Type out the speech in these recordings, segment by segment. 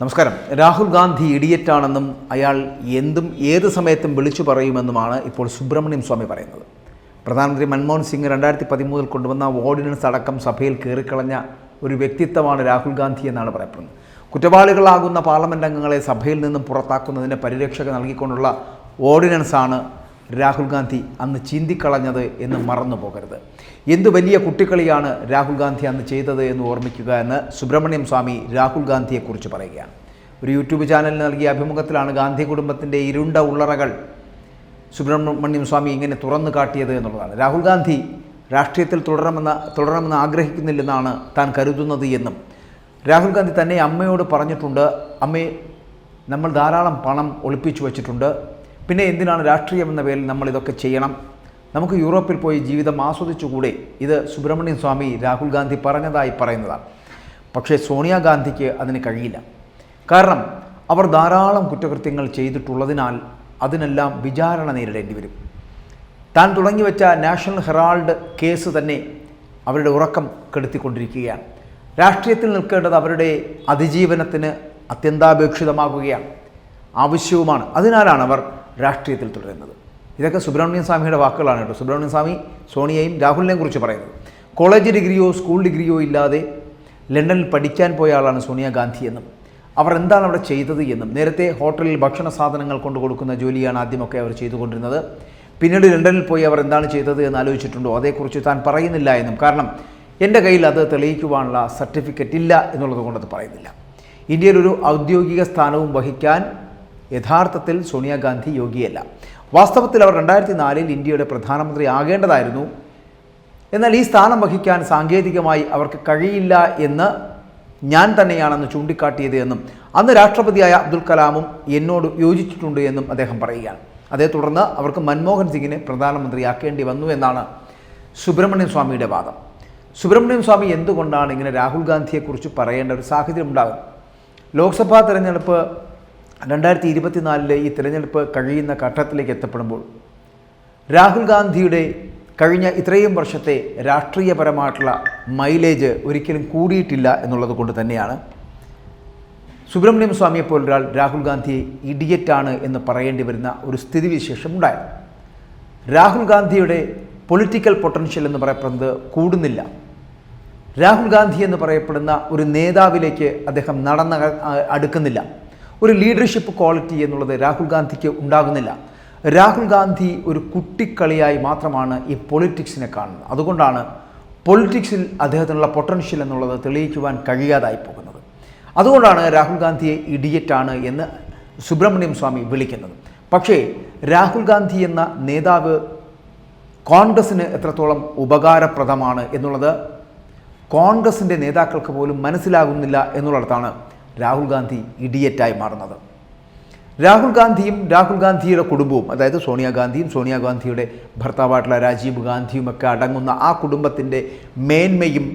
നമസ്കാരം. രാഹുൽ ഗാന്ധി ഇഡിയറ്റാണെന്നും അയാൾ എന്തും ഏത് സമയത്തും വിളിച്ചു പറയുമെന്നുമാണ് ഇപ്പോൾ സുബ്രഹ്മണ്യം സ്വാമി പറയുന്നത്. പ്രധാനമന്ത്രി മൻമോഹൻ സിംഗ് 2013 കൊണ്ടുവന്ന ഓർഡിനൻസ് അടക്കം സഭയിൽ കയറിക്കളഞ്ഞ ഒരു വ്യക്തിത്വമാണ് രാഹുൽ ഗാന്ധി എന്നാണ് പറയപ്പെടുന്നത്. കുറ്റവാളികളാകുന്ന പാർലമെൻറ്റ് അംഗങ്ങളെ സഭയിൽ നിന്നും പുറത്താക്കുന്നതിന് പരിരക്ഷ നൽകിക്കൊണ്ടുള്ള ഓർഡിനൻസാണ് രാഹുൽ ഗാന്ധി അന്ന് ചീന്തിക്കളഞ്ഞത് എന്ന് മറന്നു പോകരുത്. എന്തു വലിയ കുട്ടിക്കളിയാണ് രാഹുൽ ഗാന്ധി അന്ന് ചെയ്തത് എന്ന് ഓർമ്മിക്കുക എന്ന് സുബ്രഹ്മണ്യം സ്വാമി രാഹുൽ ഗാന്ധിയെക്കുറിച്ച് പറയുകയാണ്. ഒരു യൂട്യൂബ് ചാനലിന് നൽകിയ അഭിമുഖത്തിലാണ് ഗാന്ധി കുടുംബത്തിൻ്റെ ഇരുണ്ട ഉള്ളറകൾ സുബ്രഹ്മണ്യം സ്വാമി ഇങ്ങനെ തുറന്നു കാട്ടിയത് എന്നുള്ളതാണ്. രാഹുൽ ഗാന്ധി രാഷ്ട്രീയത്തിൽ തുടരണമെന്ന് ആഗ്രഹിക്കുന്നില്ലെന്നാണ് താൻ കരുതുന്നത് എന്നും രാഹുൽ ഗാന്ധി തന്നെ അമ്മയോട് പറഞ്ഞിട്ടുണ്ട്. അമ്മയെ, നമ്മൾ ധാരാളം പണം ഒളിപ്പിച്ചു വച്ചിട്ടുണ്ട്, പിന്നെ എന്തിനാണ് രാഷ്ട്രീയം എന്ന പേരിൽ നമ്മൾ ഇതൊക്കെ ചെയ്യണം, നമുക്ക് യൂറോപ്പിൽ പോയി ജീവിതം ആസ്വദിച്ചുകൂടെ. ഇത് സുബ്രഹ്മണ്യം സ്വാമി രാഹുൽ ഗാന്ധി പറഞ്ഞതായി പറയുന്നതാണ്. പക്ഷേ സോണിയാഗാന്ധിക്ക് അതിന് കഴിയില്ല. കാരണം അവർ ധാരാളം കുറ്റകൃത്യങ്ങൾ ചെയ്തിട്ടുള്ളതിനാൽ അതിനെല്ലാം വിചാരണ നേരിടേണ്ടി വരും. താൻ തുടങ്ങിവെച്ച നാഷണൽ ഹെറാൾഡ് കേസ് തന്നെ അവരുടെ ഉറക്കം കെടുത്തിക്കൊണ്ടിരിക്കുകയാണ്. രാഷ്ട്രീയത്തിൽ നിൽക്കേണ്ടത് അവരുടെ അതിജീവനത്തിന് അത്യന്താപേക്ഷിതമാകുകയാണ്, ആവശ്യവുമാണ്. അതിനാലാണ് അവർ രാഷ്ട്രീയത്തിൽ തുടരുന്നത്. ഇതൊക്കെ സുബ്രഹ്മണ്യം സ്വാമിയുടെ വാക്കുകളാണ് കേട്ടോ. സുബ്രഹ്മണ്യം സ്വാമി സോണിയയും രാഹുലിനെയും കുറിച്ച് പറയുന്നത്. കോളേജ് ഡിഗ്രിയോ സ്കൂൾ ഡിഗ്രിയോ ഇല്ലാതെ ലണ്ടനിൽ പഠിക്കാൻ പോയ ആളാണ് സോണിയാഗാന്ധി എന്നും അവർ എന്താണ് അവിടെ ചെയ്തത് എന്നും, നേരത്തെ ഹോട്ടലിൽ ഭക്ഷണ സാധനങ്ങൾ കൊണ്ടു കൊടുക്കുന്ന ജോലിയാണ് ആദ്യമൊക്കെ അവർ ചെയ്തുകൊണ്ടിരുന്നത്. പിന്നീട് ലണ്ടനിൽ പോയി അവർ എന്താണ് ചെയ്തത് എന്ന് ആലോചിച്ചിട്ടുണ്ടോ, അതേക്കുറിച്ച് താൻ പറയുന്നില്ല എന്നും, കാരണം എൻ്റെ കയ്യിൽ അത് തെളിയിക്കുവാനുള്ള സർട്ടിഫിക്കറ്റ് ഇല്ല എന്നുള്ളത് കൊണ്ടത് പറയുന്നില്ല. ഇന്ത്യയിൽ ഒരു ഔദ്യോഗിക സ്ഥാനവും വഹിക്കാൻ യഥാർത്ഥത്തിൽ സോണിയാഗാന്ധി യോഗ്യയല്ല. വാസ്തവത്തിൽ അവർ 2004 ഇന്ത്യയുടെ പ്രധാനമന്ത്രി ആകേണ്ടതായിരുന്നു. എന്നാൽ ഈ സ്ഥാനം വഹിക്കാൻ സാങ്കേതികമായി അവർക്ക് കഴിയില്ല എന്ന് ഞാൻ തന്നെയാണെന്ന് ചൂണ്ടിക്കാട്ടിയത് എന്നും അന്ന് രാഷ്ട്രപതിയായ അബ്ദുൽ കലാമും എന്നോട് യോജിച്ചിട്ടുണ്ട് എന്നും അദ്ദേഹം പറയുകയാണ്. അതേ തുടർന്ന് അവർക്ക് മൻമോഹൻ സിംഗിനെ പ്രധാനമന്ത്രിയാക്കേണ്ടി വന്നു എന്നാണ് സുബ്രഹ്മണ്യം സ്വാമിയുടെ വാദം. സുബ്രഹ്മണ്യം സ്വാമി എന്തുകൊണ്ടാണ് ഇങ്ങനെ രാഹുൽ ഗാന്ധിയെക്കുറിച്ച് പറയേണ്ട ഒരു സാഹചര്യം ഉണ്ടാകും? ലോക്സഭാ തെരഞ്ഞെടുപ്പ് 2024 ഈ തിരഞ്ഞെടുപ്പ് കഴിയുന്ന ഘട്ടത്തിലേക്ക് എത്തപ്പെടുമ്പോൾ രാഹുൽ ഗാന്ധിയുടെ കഴിഞ്ഞ ഇത്രയും വർഷത്തെ രാഷ്ട്രീയപരമായിട്ടുള്ള മൈലേജ് ഒരിക്കലും കൂടിയിട്ടില്ല എന്നുള്ളത് കൊണ്ട് തന്നെയാണ് സുബ്രഹ്മണ്യം സ്വാമിയെപ്പോലൊരാൾ രാഹുൽ ഗാന്ധിയെ ഇഡിയറ്റാണ് എന്ന് പറയേണ്ടി വരുന്ന ഒരു സ്ഥിതിവിശേഷം ഉണ്ടായത്. രാഹുൽ ഗാന്ധിയുടെ പൊളിറ്റിക്കൽ പൊട്ടൻഷ്യൽ എന്ന് പറയപ്പെടുന്നത് കൂടുന്നില്ല. രാഹുൽ ഗാന്ധി എന്ന് പറയപ്പെടുന്ന ഒരു നേതാവിലേക്ക് അദ്ദേഹം അടുക്കുന്നില്ല. ഒരു ലീഡർഷിപ്പ് ക്വാളിറ്റി എന്നുള്ളത് രാഹുൽ ഗാന്ധിക്ക് ഉണ്ടാകുന്നില്ല. രാഹുൽ ഗാന്ധി ഒരു കുട്ടിക്കളിയായി മാത്രമാണ് ഈ പൊളിറ്റിക്സിനെ കാണുന്നത്. അതുകൊണ്ടാണ് പൊളിറ്റിക്സിൽ അദ്ദേഹത്തിനുള്ള പൊട്ടൻഷ്യൽ എന്നുള്ളത് തെളിയിക്കുവാൻ കഴിയാതായി പോകുന്നത്. അതുകൊണ്ടാണ് രാഹുൽ ഗാന്ധിയെ ഇഡിയറ്റാണ് എന്ന് സുബ്രഹ്മണ്യം സ്വാമി വിളിക്കുന്നത്. പക്ഷേ രാഹുൽ ഗാന്ധി എന്ന നേതാവ് കോൺഗ്രസ്സിന് എത്രത്തോളം ഉപകാരപ്രദമാണ് എന്നുള്ളത് കോൺഗ്രസിൻ്റെ നേതാക്കൾക്ക് പോലും മനസ്സിലാകുന്നില്ല എന്നുള്ളിടത്താണ് രാഹുൽ ഗാന്ധി ഇഡിയറ്റായി മാറുന്നത്. രാഹുൽ ഗാന്ധിയും രാഹുൽ ഗാന്ധിയുടെ കുടുംബവും, അതായത് സോണിയാഗാന്ധിയും സോണിയാഗാന്ധിയുടെ ഭർത്താവായിട്ടുള്ള രാജീവ് ഗാന്ധിയുമൊക്കെ അടങ്ങുന്ന ആ കുടുംബത്തിൻ്റെ മേന്മയും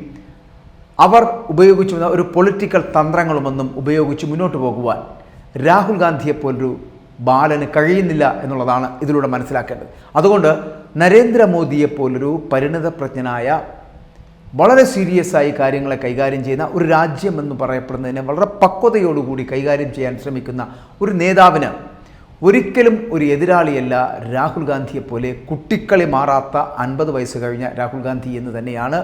അവർ ഉപയോഗിച്ചു വന്ന ഒരു പൊളിറ്റിക്കൽ തന്ത്രങ്ങളുമൊന്നും ഉപയോഗിച്ച് മുന്നോട്ട് പോകുവാൻ രാഹുൽ ഗാന്ധിയെപ്പോലൊരു ബാലന് കഴിയുന്നില്ല എന്നുള്ളതാണ് ഇതിലൂടെ മനസ്സിലാക്കേണ്ടത്. അതുകൊണ്ട് നരേന്ദ്രമോദിയെപ്പോലൊരു പരിണിതപ്രജ്ഞനായ വളരെ സീരിയസ് ആയി കാര്യങ്ങളെ കൈകാര്യം ചെയ്യുന്ന ഒരു രാജ്യം എന്ന് പറയപ്പെടുന്നതിനെ വളരെ പക്വതയോടുകൂടി കൈകാര്യം ചെയ്യാൻ ശ്രമിക്കുന്ന ഒരു നേതാവിന് ഒരിക്കലും ഒരു എതിരാളിയല്ല രാഹുൽ ഗാന്ധിയെപ്പോലെ കുട്ടിക്കളി മാറാത്ത 50 വയസ്സ് കഴിഞ്ഞ രാഹുൽ ഗാന്ധി എന്ന് തന്നെയാണ്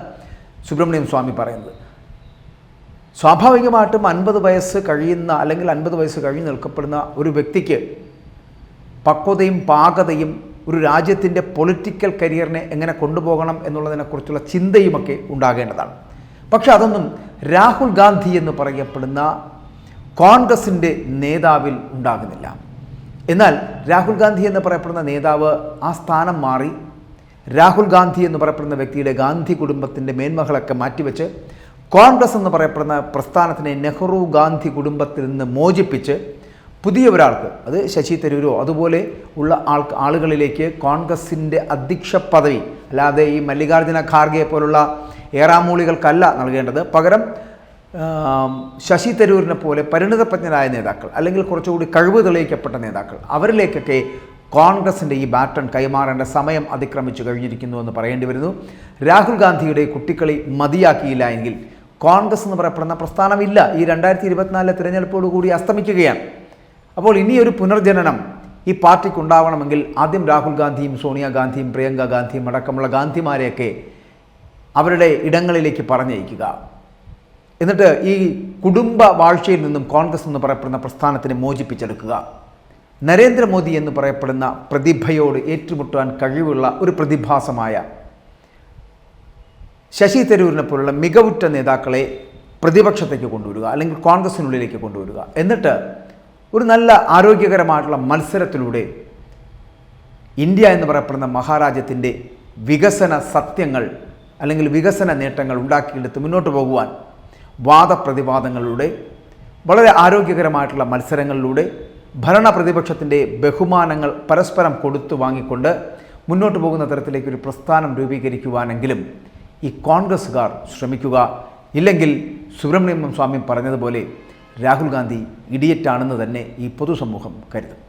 സുബ്രഹ്മണ്യം സ്വാമി പറയുന്നത്. സ്വാഭാവികമായിട്ടും 50 വയസ്സ് കഴിയുന്ന അല്ലെങ്കിൽ 50 വയസ്സ് കഴിഞ്ഞ് നിൽക്കപ്പെടുന്ന ഒരു വ്യക്തിക്ക് പക്വതയും പാകതയും ഒരു രാജ്യത്തിൻ്റെ പൊളിറ്റിക്കൽ കരിയറിനെ എങ്ങനെ കൊണ്ടുപോകണം എന്നുള്ളതിനെക്കുറിച്ചുള്ള ചിന്തയുമൊക്കെ ഉണ്ടാകേണ്ടതാണ്. പക്ഷെ അതൊന്നും രാഹുൽ ഗാന്ധി എന്ന് പറയപ്പെടുന്ന കോൺഗ്രസിൻ്റെ നേതാവിൽ ഉണ്ടാകുന്നില്ല. എന്നാൽ രാഹുൽ ഗാന്ധി എന്ന് പറയപ്പെടുന്ന നേതാവ് ആ സ്ഥാനം മാറി രാഹുൽ ഗാന്ധി എന്ന് പറയപ്പെടുന്ന വ്യക്തിയുടെ ഗാന്ധി കുടുംബത്തിൻ്റെ മേന്മകളൊക്കെ മാറ്റിവെച്ച് കോൺഗ്രസ് എന്ന് പറയപ്പെടുന്ന പ്രസ്ഥാനത്തിനെ നെഹ്റു ഗാന്ധി കുടുംബത്തിൽ നിന്ന് മോചിപ്പിച്ച് പുതിയ ഒരാൾക്ക്, അത് ശശി തരൂരോ അതുപോലെ ഉള്ള ആളുകളിലേക്ക് കോൺഗ്രസിൻ്റെ അധ്യക്ഷ പദവി, അല്ലാതെ ഈ മല്ലികാർജ്ജുന ഖാർഗെ പോലുള്ള ഏറാമൂളികൾക്കല്ല നൽകേണ്ടത്. പകരം ശശി തരൂരിനെ പോലെ പരിണിതപ്രജ്ഞരായ നേതാക്കൾ, അല്ലെങ്കിൽ കുറച്ചുകൂടി കഴിവ് തെളിയിക്കപ്പെട്ട നേതാക്കൾ, അവരിലേക്കൊക്കെ കോൺഗ്രസിൻ്റെ ഈ ബാറ്റൺ കൈമാറേണ്ട സമയം അതിക്രമിച്ചു കഴിഞ്ഞിരിക്കുന്നു എന്ന് പറയേണ്ടി വരുന്നു. രാഹുൽ ഗാന്ധിയുടെ കുട്ടിക്കളി മതിയാക്കിയില്ല എങ്കിൽ കോൺഗ്രസ് എന്ന് പറയപ്പെടുന്ന പ്രസ്ഥാനമില്ല. ഈ 2024 തിരഞ്ഞെടുപ്പോടുകൂടി അസ്തമിക്കുകയാണ്. അപ്പോൾ ഇനിയൊരു പുനർജനനം ഈ പാർട്ടിക്ക് ഉണ്ടാവണമെങ്കിൽ ആദ്യം രാഹുൽ ഗാന്ധിയും സോണിയാഗാന്ധിയും പ്രിയങ്ക ഗാന്ധിയും അടക്കമുള്ള ഗാന്ധിമാരെയൊക്കെ അവരുടെ ഇടങ്ങളിലേക്ക് പറഞ്ഞയക്കുക. എന്നിട്ട് ഈ കുടുംബ വാഴ്ചയിൽ നിന്നും കോൺഗ്രസ് എന്ന് പറയപ്പെടുന്ന പ്രസ്ഥാനത്തിനെ മോചിപ്പിച്ചെടുക്കുക. നരേന്ദ്രമോദി എന്ന് പറയപ്പെടുന്ന പ്രതിഭയോട് ഏറ്റുമുട്ടാൻ കഴിവുള്ള ഒരു പ്രതിഭാസമായ ശശി തരൂരിനെ പോലുള്ള മികവുറ്റ നേതാക്കളെ പ്രതിപക്ഷത്തേക്ക് കൊണ്ടുവരിക, അല്ലെങ്കിൽ കോൺഗ്രസിനുള്ളിലേക്ക് കൊണ്ടുവരിക. എന്നിട്ട് ഒരു നല്ല ആരോഗ്യകരമായിട്ടുള്ള മത്സരത്തിലൂടെ ഇന്ത്യ എന്ന് പറയപ്പെടുന്ന മഹാരാജ്യത്തിൻ്റെ വികസന സത്യങ്ങൾ അല്ലെങ്കിൽ വികസന നേട്ടങ്ങൾ ഉണ്ടാക്കിയെടുത്ത് മുന്നോട്ട് പോകുവാൻ വാദപ്രതിവാദങ്ങളിലൂടെ, വളരെ ആരോഗ്യകരമായിട്ടുള്ള മത്സരങ്ങളിലൂടെ, ഭരണ പ്രതിപക്ഷത്തിൻ്റെ ബഹുമാനങ്ങൾ പരസ്പരം കൊടുത്തു വാങ്ങിക്കൊണ്ട് മുന്നോട്ട് പോകുന്ന തരത്തിലേക്കൊരു പ്രസ്ഥാനം രൂപീകരിക്കുവാനെങ്കിലും ഈ കോൺഗ്രസ്സുകാർ ശ്രമിക്കുക. ഇല്ലെങ്കിൽ സുബ്രഹ്മണ്യം സ്വാമി പറഞ്ഞതുപോലെ രാഹുൽ ഗാന്ധി ഇഡിയറ്റാണെന്ന് തന്നെ ഈ പൊതുസമൂഹം കരുതും.